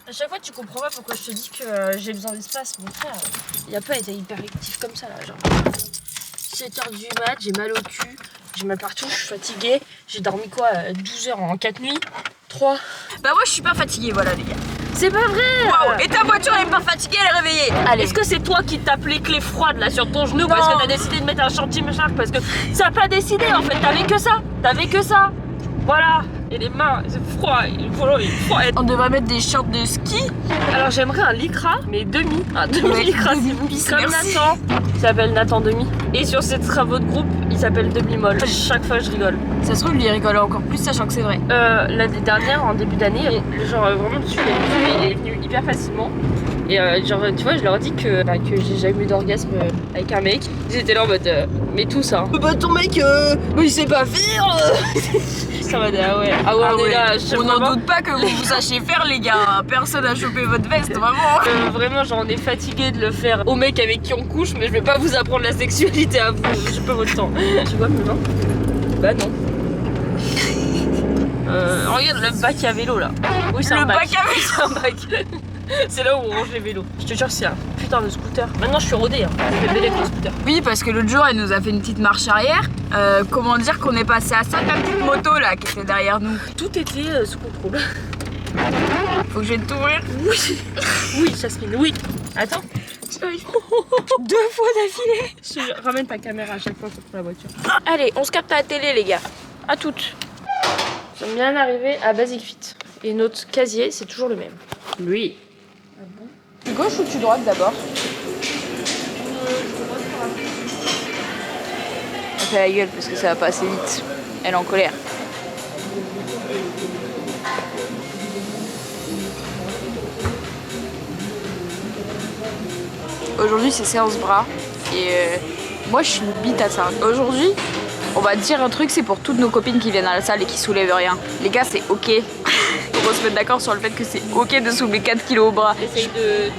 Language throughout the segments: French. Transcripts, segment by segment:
À chaque fois, tu comprends pas pourquoi je te dis que j'ai besoin d'espace. Mon frère, il a pas été hyper actif comme ça là. Genre 7h du mat, j'ai mal au cul, j'ai mal partout, je suis fatiguée. J'ai dormi quoi 12 heures en 4 nuits 3. Bah, moi je suis pas fatiguée, voilà les gars. C'est pas vrai. Waouh. Et ta voiture elle est pas fatiguée, elle est réveillée. Allez. Est-ce que c'est toi qui tapes les clés froides là sur ton genou parce que t'as décidé de mettre un chantier machin? Parce que ça a pas décidé en fait, t'avais que ça. Voilà. Et les mains, c'est froid, le volant est froid. On devrait mettre des shorts de ski. Alors j'aimerais un lycra, mais un demi lycra s'il vous plaît. Comme merci. Nathan, il s'appelle Nathan Demi. Et sur ses travaux de groupe, il s'appelle Demi-molle. Chaque fois je rigole. Ça se trouve, lui il rigole encore plus, sachant que c'est vrai. L'année dernière, en début d'année, genre vraiment dessus, il est venu hyper facilement. Et genre tu vois, je leur dis que j'ai jamais eu d'orgasme avec un mec. Ils étaient là en mode mais tout ça. Bah ton mec, il sait pas faire. Ça va ah ouais. Ah ouais, on est là. On n'en doute pas que vous sachiez faire les gars. Personne a chopé votre veste, vraiment. Vraiment, genre on est fatigué de le faire au mec avec qui on couche, mais je vais pas vous apprendre la sexualité à vous. J'ai pas votre temps. Tu vois mes mains? Bah non. Regarde le bac à vélo là. Oui, c'est un bac. Le bac à vélo. C'est un bac. C'est là où on range les vélos. Je te jure, c'est un putain de scooter. Maintenant, je suis rodée. Hein. Je fais belle avec le scooter. Oui, parce que l'autre jour, elle nous a fait une petite marche arrière. Comment dire qu'on est passé à ça, la petite moto là qui était derrière nous. Tout était sous contrôle. Faut que je vienne t'ouvrir. Oui. Oui, Jasmine, oui. Attends. 2 fois d'affilée. Je ramène ta caméra à chaque fois pour la voiture. Allez, on se capte à la télé les gars. À toutes. J'aime bien arriver à Basic Fit. Et notre casier, c'est toujours le même. Lui. Ah bon? Tu gauche ou tu droite d'abord? Elle fait la gueule parce que ça va pas assez vite. Elle est en colère. Aujourd'hui c'est séance bras et moi je suis une bite à ça. Aujourd'hui on va dire un truc, c'est pour toutes nos copines qui viennent à la salle et qui soulèvent rien. Les gars c'est ok. On va se mettre d'accord sur le fait que c'est ok de soulever 4 kilos au bras. Essaye de...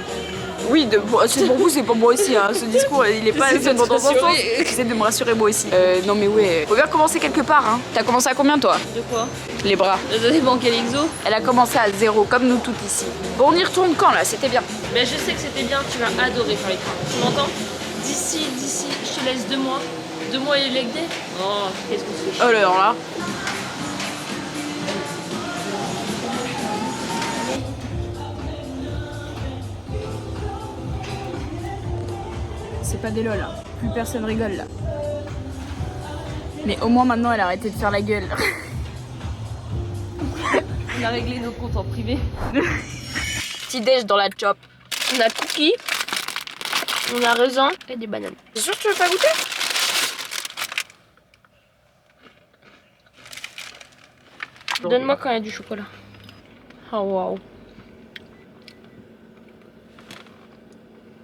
Oui, c'est pour vous, c'est pour moi aussi. Hein. Ce discours, il est pas seulement dans ton sens. J'essaie de me rassurer moi aussi. Non mais ouais, faut bien commencer quelque part. Hein. T'as commencé à combien toi? De quoi? Les bras. Ça dépend quel exo. Elle a commencé à 0, comme nous toutes ici. Bon, on y retourne quand là? C'était bien. Mais je sais que c'était bien, tu vas adorer faire les crânes. Tu m'entends? D'ici, je te laisse 2 mois. 2 mois et les leg day. Oh, qu'est-ce que c'est? Oh alors là. C'est pas des lol là. Plus personne rigole là. Mais au moins maintenant elle a arrêté de faire la gueule. On a réglé nos comptes en privé. Petit déj dans la chop. On a cookies, on a raisin et des bananes. T'es sûr que tu veux pas goûter? Donne-moi quand il y a du chocolat. Oh waouh.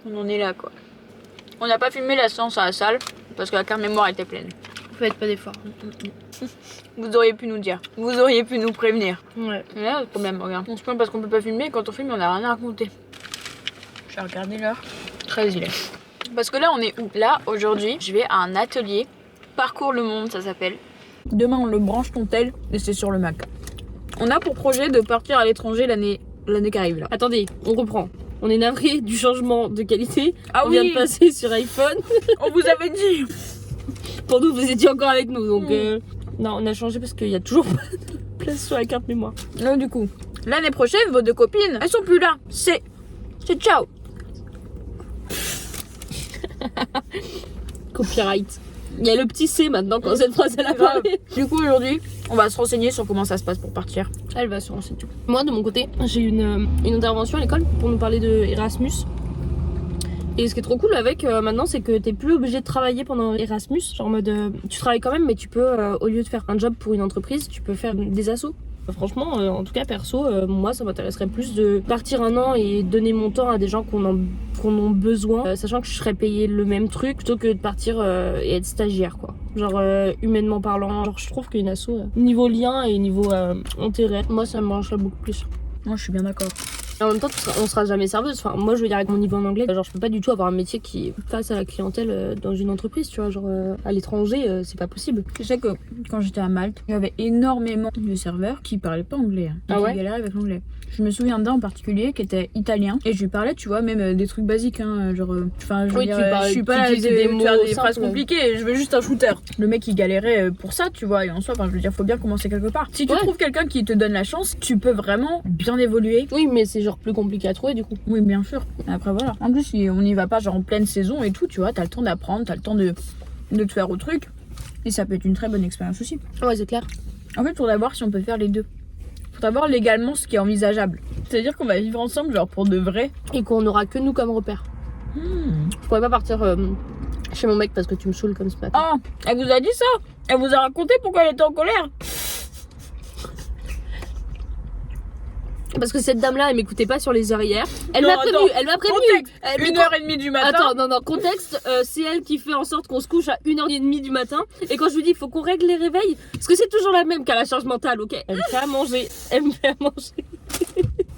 On en est là quoi. On n'a pas filmé la séance à la salle parce que la carte mémoire était pleine. Vous faites pas d'efforts. Vous auriez pu nous dire. Vous auriez pu nous prévenir. Ouais. Mais là, le problème, regarde. On se plaint parce qu'on peut pas filmer et quand on filme, on a rien à raconter. Je vais regarder l'heure. 13 il est. Parce que là, on est où? Là, aujourd'hui, je vais à un atelier. Parcours le monde, ça s'appelle. Demain, on le branche ton tel et c'est sur le Mac. On a pour projet de partir à l'étranger l'année qui arrive là. Attendez, on reprend. On est navré du changement de qualité. Ah on oui. vient de passer sur iPhone. On vous avait dit. Pour nous, vous étiez encore avec nous. Donc, non, on a changé parce qu'il y a toujours pas de place sur la carte mémoire. Donc du coup, l'année prochaine, vos 2 copines, elles sont plus là. C'est ciao. Copyright. Il y a le petit C maintenant quand cette phrase elle a parlé. Du coup, aujourd'hui, on va se renseigner sur comment ça se passe pour partir. Elle va se renseigner. Moi, de mon côté, j'ai eu une intervention à l'école pour nous parler de Erasmus. Et ce qui est trop cool avec maintenant, c'est que t'es plus obligé de travailler pendant Erasmus. Genre en mode, tu travailles quand même, mais tu peux, au lieu de faire un job pour une entreprise, tu peux faire des assos. Franchement, en tout cas perso, moi ça m'intéresserait plus de partir 1 an et donner mon temps à des gens qu'on en besoin, sachant que je serais payée le même truc plutôt que de partir et être stagiaire quoi. Genre humainement parlant, genre je trouve qu'une asso, niveau lien et niveau intérêt, moi ça me brancherait beaucoup plus. Moi je suis bien d'accord. Et en même temps, on sera jamais serveuse. Enfin, moi, je veux dire, avec mon niveau en anglais, genre, je peux pas du tout avoir un métier qui face à la clientèle dans une entreprise, tu vois. Genre, à l'étranger, c'est pas possible. Je sais que quand j'étais à Malte, il y avait énormément de serveurs qui parlaient pas anglais. Ah ouais? Qui galéraient avec l'anglais. Je me souviens d'un en particulier qui était italien et je lui parlais, tu vois, même des trucs basiques, hein, genre, enfin, je veux dire, je suis pas là de faire des phrases compliquées, je veux juste un shooter. Le mec il galérait pour ça, tu vois, et en soi, enfin, je veux dire, faut bien commencer quelque part. Si tu trouves quelqu'un qui te donne la chance, tu peux vraiment bien évoluer. Oui, mais c'est genre plus compliqué à trouver du coup. Oui, bien sûr. Après voilà. En plus, si on n'y va pas genre en pleine saison et tout, tu vois, t'as le temps d'apprendre, t'as le temps de te faire au truc, et ça peut être une très bonne expérience aussi. Ouais, c'est clair. En fait, faudrait voir si on peut faire les deux. Faudrait voir légalement ce qui est envisageable. C'est-à-dire qu'on va vivre ensemble, genre pour de vrai. Et qu'on aura que nous comme repère. Je pourrais pas partir chez mon mec parce que tu me saoules comme ce matin. Oh, elle vous a dit ça? Elle vous a raconté pourquoi elle était en colère? Parce que cette dame-là, elle m'écoutait pas sur les heures hier. Elle m'a prévenu, elle m'a prévenu. Contexte, 1h30 du matin. Attends, non, contexte, c'est elle qui fait en sorte qu'on se couche à 1h30 du matin. Et quand je lui dis, il faut qu'on règle les réveils, parce que c'est toujours la même qu'à la charge mentale, ok? Elle me fait à manger, elle me fait à manger.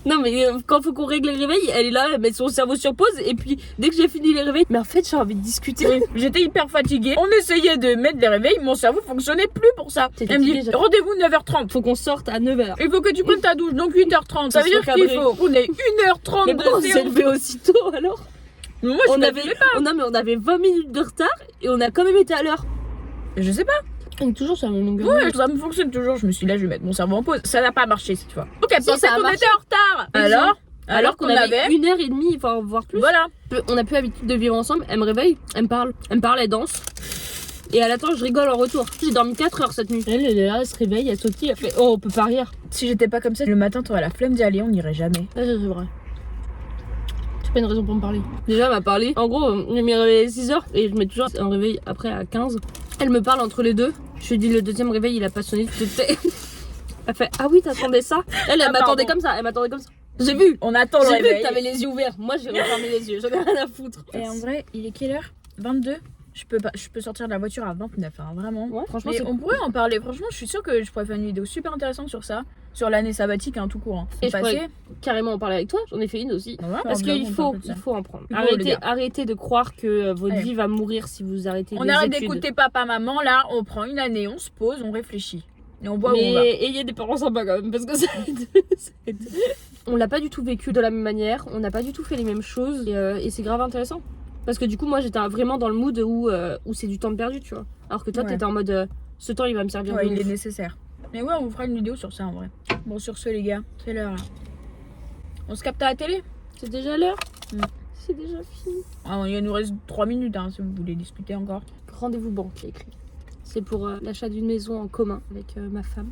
Non mais quand faut qu'on règle les réveils, elle est là, elle met son cerveau sur pause et puis dès que j'ai fini les réveils, mais en fait j'ai envie de discuter. Oui, j'étais hyper fatiguée. On essayait de mettre les réveils, mon cerveau fonctionnait plus pour ça. Elle me dit rendez-vous 9h30. Faut qu'on sorte à 9h. Il faut que tu prennes ta douche, donc 8h30. Ça veut dire qu'il faut qu'on ait 1h30 mais de pourquoi on s'est levé aussitôt alors? Mais moi je on avait 20 minutes de retard et on a quand même été à l'heure. Je sais pas. On est toujours sur la même longueur. Ouais, ça me fonctionne toujours. Je me suis dit là, je vais mettre mon cerveau en pause. Ça n'a pas marché cette fois. Ok, Si, pensez qu'on était en retard. Alors qu'on avait 1h30, enfin voire plus. Voilà. On a plus l'habitude de vivre ensemble. Elle me réveille, elle me parle, elle danse. Et elle attend, je rigole en retour. J'ai dormi 4 heures cette nuit. Elle est là, elle se réveille, elle sautille, elle fait oh, on peut pas rire. Si j'étais pas comme ça, le matin, t'aurais la flemme d'y aller, on n'irait jamais. Ouais, c'est vrai. C'est pas une raison pour me parler. Déjà, elle m'a parlé. En gros, je m'ai réveillée à 6h et je mets toujours un réveil après à 15. Elle me parle entre les deux. Je lui dis le deuxième réveil, il a pas sonné. Elle fait ah oui, t'attendais ça? Elle m'attendait comme ça. Elle m'attendait comme ça. J'ai vu. On attend le réveil. J'ai vu que t'avais les yeux ouverts. Moi, j'ai refermé les yeux. J'en ai rien à foutre. Et en vrai, il est quelle heure? 22. Je peux sortir de la voiture à 29, hein, vraiment. Ouais, franchement, on pourrait en parler. Franchement, je suis sûre que je pourrais faire une vidéo super intéressante sur ça. Sur l'année sabbatique, hein, tout court. Hein. Et je pourrais carrément en parler avec toi. J'en ai fait une aussi. Ouais, parce qu'il faut en prendre. Arrêtez de croire que votre vie va mourir si vous arrêtez les études. On arrête d'écouter papa, maman. Là, on prend une année, on se pose, on réfléchit. Et on voit où on va. Mais ayez des parents sympas quand même. Parce que ça aide. On l'a pas du tout vécu de la même manière. On n'a pas du tout fait les mêmes choses. Et c'est grave intéressant. Parce que du coup, moi, j'étais vraiment dans le mood où c'est du temps de perdu, tu vois. Alors que toi, t'étais en mode, ce temps, il va me servir. Ouais, il est nécessaire. Mais ouais, on vous fera une vidéo sur ça, en vrai. Bon, sur ce, les gars, c'est l'heure, là. On se capte à la télé? C'est déjà l'heure. C'est déjà fini. Ah, il nous reste 3 minutes, hein, si vous voulez discuter encore. Rendez-vous banque, écrit. C'est pour l'achat d'une maison en commun avec ma femme.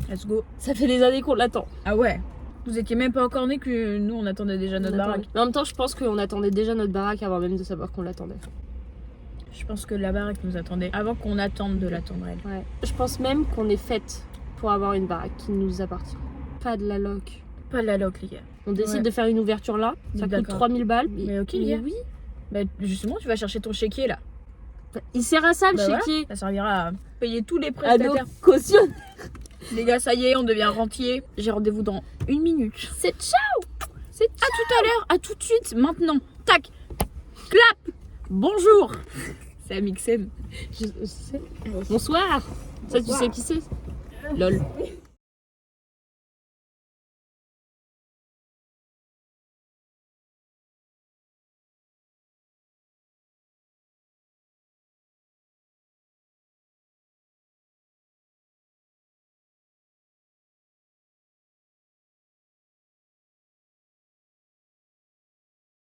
Let's go. Ça fait des années qu'on l'attend. Ah ouais? Vous étiez même pas encore nés que nous on attendait déjà notre baraque. Mais en même temps, je pense qu'on attendait déjà notre baraque avant même de savoir qu'on l'attendait. Je pense que la baraque nous attendait avant qu'on attende de l'attendre elle. Ouais. Je pense même qu'on est faite pour avoir une baraque qui nous appartient. Pas de la loc. Pas de la loc, les gars. On décide de faire une ouverture là. Ça coûte 3000 balles. Mais ok, les gars. Oui. Bah, justement, tu vas chercher ton chéquier là. Il sert à ça le chéquier. Voilà. Ça servira à payer tous les prestataires. Caution. Les gars, ça y est, on devient rentier. J'ai rendez-vous dans 1 minute. C'est ciao. C'est à tout à l'heure, à tout de suite, maintenant. Tac. Clap. Bonjour. C'est Amixem. Je sais. Bonsoir. Ça, tu sais qui c'est? Lol.